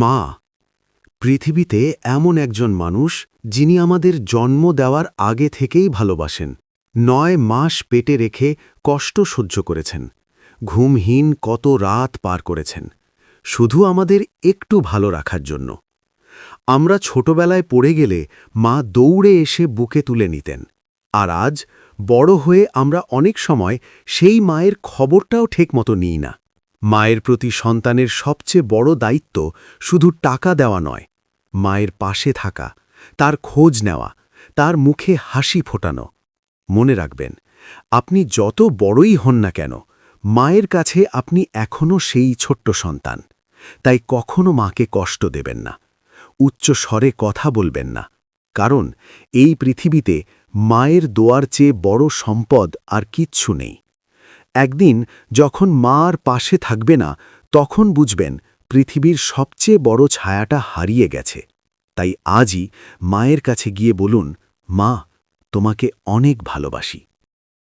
মা পৃথিবীতে এমন একজন মানুষ যিনি আমাদের জন্ম দেওয়ার আগে থেকেই ভালোবাসেন। ৯ মাস পেটে রেখে কষ্ট সহ্য করেছেন, ঘুমহীন কত রাত পার করেছেন, শুধু আমাদের একটু ভালো রাখার জন্য। আমরা ছোটবেলায় পড়ে গেলে মা দৌড়ে এসে বুকে তুলে নিতেন, আর আজ বড় হয়ে আমরা অনেক সময় সেই মায়ের খবরটাও ঠিকমতো নিই না। মায়ের প্রতি সন্তানের সবচেয়ে বড় দায়িত্ব শুধু টাকা দেওয়া নয়, মায়ের পাশে থাকা, তার খোঁজ নেওয়া, তার মুখে হাসি ফোটানো। মনে রাখবেন, আপনি যত বড়ই হন না কেন, মায়ের কাছে আপনি এখনও সেই ছোট্ট সন্তান। তাই কখনো মাকে কষ্ট দেবেন না, উচ্চ স্বরে কথা বলবেন না, কারণ এই পৃথিবীতে মায়ের দোয়ার চেয়ে বড় সম্পদ আর কিচ্ছু নেই। একদিন যখন মা আর পাশে থাকবে না, তখন বুঝবেন পৃথিবীর সবচেয়ে বড় ছায়াটা হারিয়ে গেছে। তাই আজই মায়ের কাছে গিয়ে বলুন, মা, তোমাকে অনেক ভালোবাসি।